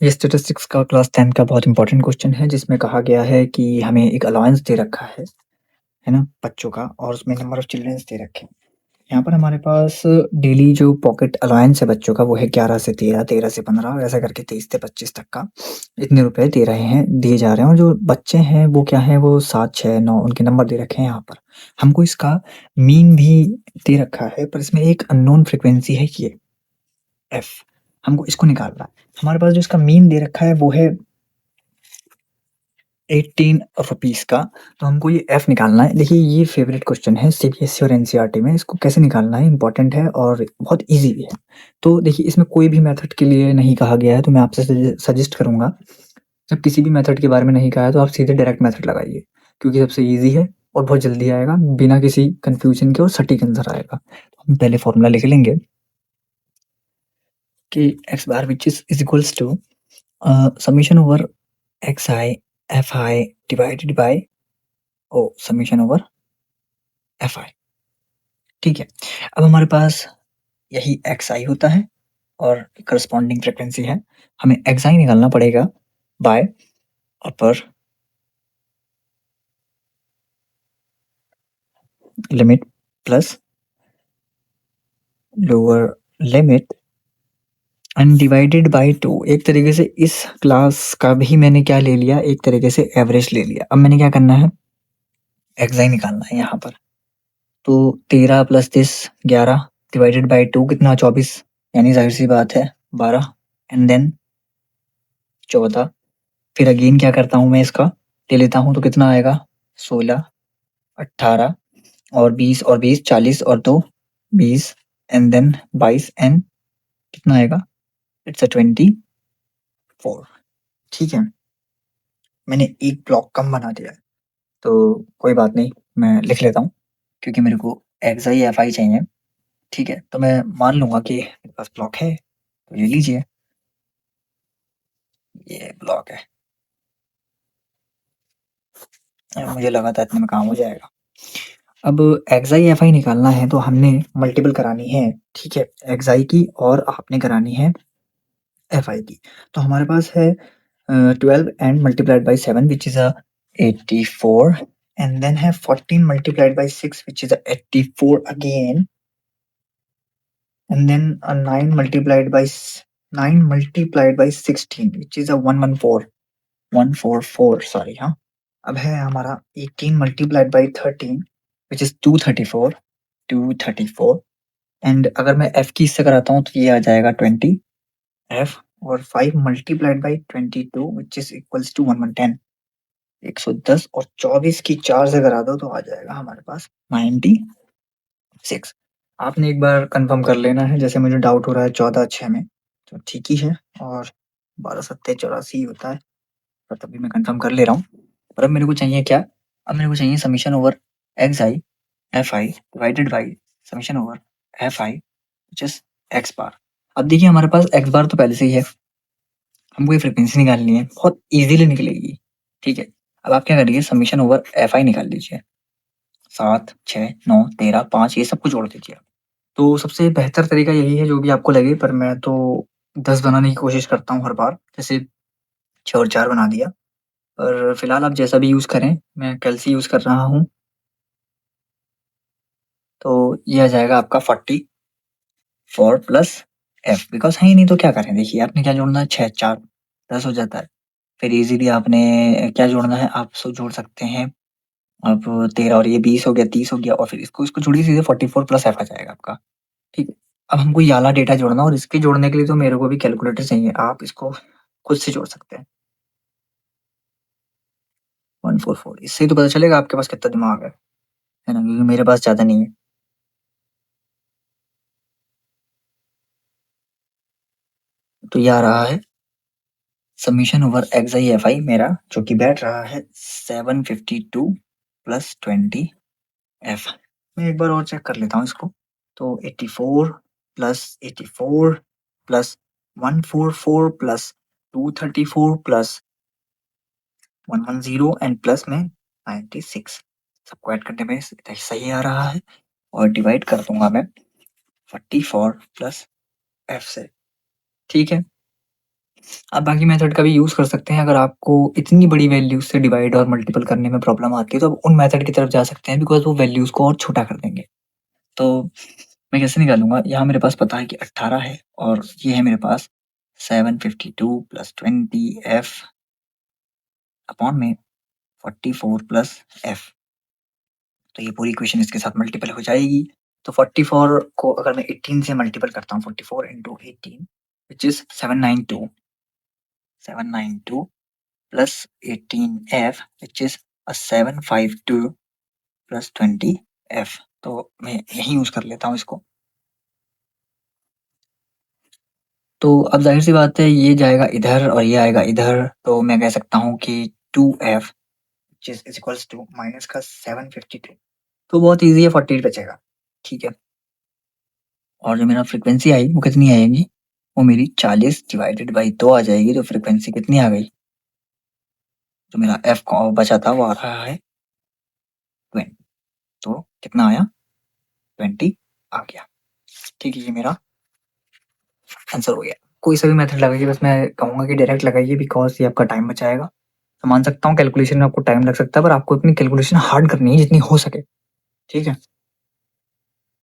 ये स्टैटिस्टिक्स का क्लास 10 का बहुत इंपॉर्टेंट क्वेश्चन है जिसमें कहा गया है कि हमें एक अलाउंस दे रखा है ना? बच्चों का और उसमें नंबर ऑफ चिल्ड्रंस दे रखे हैं। यहाँ पर हमारे पास डेली जो पॉकेट अलाउंस है बच्चों का वो है 11 से 13, 13 से 15 और ऐसा करके 23 से 25 तक का इतने रुपए दिए जा रहे हैं और जो बच्चे हैं वो क्या है वो 7, 6, 9 उनके नंबर दे रखे हैं यहाँ पर। हमको इसका मीन भी दे रखा है पर इसमें एक अननोन फ्रीक्वेंसी है ये एफ। हमको इसको निकालना है। हमारे पास जो इसका मीन दे रखा है वो है 18 रुपीस का। तो हमको ये एफ निकालना है। देखिए ये फेवरेट क्वेश्चन है सीबीएसई और एनसीईआरटी में। इसको कैसे निकालना है इंपॉर्टेंट है और बहुत इजी भी है। तो देखिए इसमें कोई भी मेथड के लिए नहीं कहा गया है तो मैं आपसे सजेस्ट करूंगा जब किसी भी मेथड के बारे में नहीं कहा है तो आप सीधे डायरेक्ट मेथड लगाइए क्योंकि सबसे इजी है और बहुत जल्दी आएगा बिना किसी कंफ्यूजन के और सटीक आंसर आएगा। तो हम पहले फॉर्मूला लिख लेंगे कि X bar which is equals to summation over x I F I divided by o summation over F I. ठीक है। अब हमारे पास यही एक्स आई होता है और करस्पॉन्डिंग फ्रिक्वेंसी है। हमें एक्स आई निकालना पड़ेगा by upper limit plus lower limit undivided by 2। एक तरीके से इस क्लास का भी मैंने क्या ले लिया, एक तरीके से एवरेज ले लिया। अब मैंने क्या करना है, एक्स आई निकालना है यहाँ पर। तो 13 प्लस 10 11 डिवाइडेड बाय 2 कितना 24, यानी जाहिर सी बात है 12 एंड देन 14। फिर अगेन क्या करता हूँ मैं इसका ले लेता हूँ तो कितना आएगा 16 18 और 20 और 20 40 और 2 20 एंड देन 22 एंड कितना आएगा इट्स अ 24। ठीक है। मैंने एक ब्लॉक कम बना दिया है तो कोई बात नहीं, मैं लिख लेता हूँ क्योंकि मेरे को एक्स आई एफ आई चाहिए। ठीक है, तो मैं मान लूंगा कि मेरे पास ब्लॉक है तो ले लीजिए, ये ब्लॉक है। मुझे लगा था इतने में काम हो जाएगा। अब एक्स आई एफ आई निकालना है तो हमने मल्टीपल करानी है। ठीक है, एक्स आई की और आपने करानी है एफ आई की। तो हमारे पास है 12 and multiplied by 7 which is a 84 and then है 14 multiplied by 6 which is a 84 again and then a 9 multiplied by 16 which is a 114 sorry हाँ। अब है हमारा 18 multiplied by 13 which is 234 and अगर मैं f की इससे कराता हूँ तो ये आ जाएगा 20 f और 5 multiplied by 22 which is equals to 110 110 और 24 की 4 से करा दो तो आ जाएगा हमारे पास 96। आपने एक बार कंफर्म कर लेना है, जैसे मुझे डाउट हो रहा है 14 6 में तो ठीक ही है और 12 सत्ते 84 होता है, पर तभी मैं कंफर्म कर ले रहा हूँ। और अब मेरे को चाहिए क्या, अब मेरे को चाहिए summation over x I F I divided by summation over F i which is x bar. अब देखिए हमारे पास एक्स बार तो पहले से ही है, हमको ये फ्रिक्वेंसी निकालनी है, बहुत इजीली निकलेगी। ठीक है, अब आप क्या करिए समीशन ओवर एफ आई निकाल लीजिए। 7 6 9 13 5 ये सबको जोड़ दीजिए। तो सबसे बेहतर तरीका यही है जो भी आपको लगे, पर मैं तो 10 बनाने की कोशिश करता हूँ हर बार, जैसे 6 और 4 बना दिया। पर फिलहाल आप जैसा भी यूज़ करें, मैं कैल्सी यूज़ कर रहा हूँ। तो ये आ जाएगा आपका 44 प्लस एफ, बिकॉज है ही नहीं तो क्या करें। देखिए आपने क्या जोड़ना है 6 4 10 हो जाता है। फिर इजीली आपने क्या जोड़ना है, आप सो जोड़ सकते हैं। अब 13 और ये 20 हो गया 30 हो गया और फिर इसको इसको जोड़िए सीधे 44 प्लस एफ आ जाएगा आपका। ठीक है। अब हमको ये वाला डेटा जोड़ना और इसके जोड़ने के लिए तो मेरे को भी कैलकुलेटर चाहिए, आप इसको खुद से जोड़ सकते हैं। 144 इससे ही तो पता चलेगा आपके पास कितना दिमाग है ना, क्योंकि मेरे पास ज़्यादा नहीं है। तो ये आ रहा है summation over x I F I मेरा, जो कि बैठ रहा है 752 प्लस 20 एफ। मैं एक बार और चेक कर लेता हूँ इसको। तो 84 plus 84 plus 144 plus 234 plus 110 and plus में 96 सबको ऐड करने में सही आ रहा है और डिवाइड कर दूंगा मैं 44 प्लस एफ से। ठीक है, आप बाकी मेथड का भी यूज़ कर सकते हैं अगर आपको इतनी बड़ी वैल्यूज़ से डिवाइड और मल्टीपल करने में प्रॉब्लम आती है, तो आप उन मेथड की तरफ जा सकते हैं बिकॉज़ वो वैल्यूज़ को और छोटा कर देंगे। तो मैं कैसे निकालूँगा? यहाँ मेरे पास पता है कि 18 है और ये है मेरे पास 752 प्लस 20f अपॉन में 44 प्लस f। तो ये पूरी इक्वेशन इसके साथ मल्टीपल हो जाएगी। तो 44 को अगर मैं 18 से मल्टीपल करता हूँ, 44 into 18 which is 792 plus 18f which is 752 plus 20f। तो मैं यही यूज़ कर लेता हूँ इसको। तो अब ज़ाहिर-सी बात है ये जाएगा इधर और ये आएगा इधर, तो मैं कह सकता हूँ कि 2f which is equals to minus का 752। तो बहुत ईज़ी है, 48 बचेगा, ठीक है। और जो मेरा फ्रीक्वेंसी आई वो कितनी आएगी? वो मेरी 40 डिवाइडेड बाई 2 आ जाएगी, तो फ्रीक्वेंसी कितनी आ गई? जो मेरा f बचा था वो आ रहा है 20। तो कितना आया? 20 आ गया। ठीक है, ये मेरा आंसर हो गया। कोई सा भी मेथड लगाइए, बस मैं कहूँगा कि डायरेक्ट लगाइए बिकॉज़ ये आपका टाइम बचाएगा। तो मान सकता हूँ कैलकुलेशन में आपको टाइम लग सकता है, पर आपको अपनी कैलकुलेशन हार्ड करनी है जितनी हो सके, ठीक है?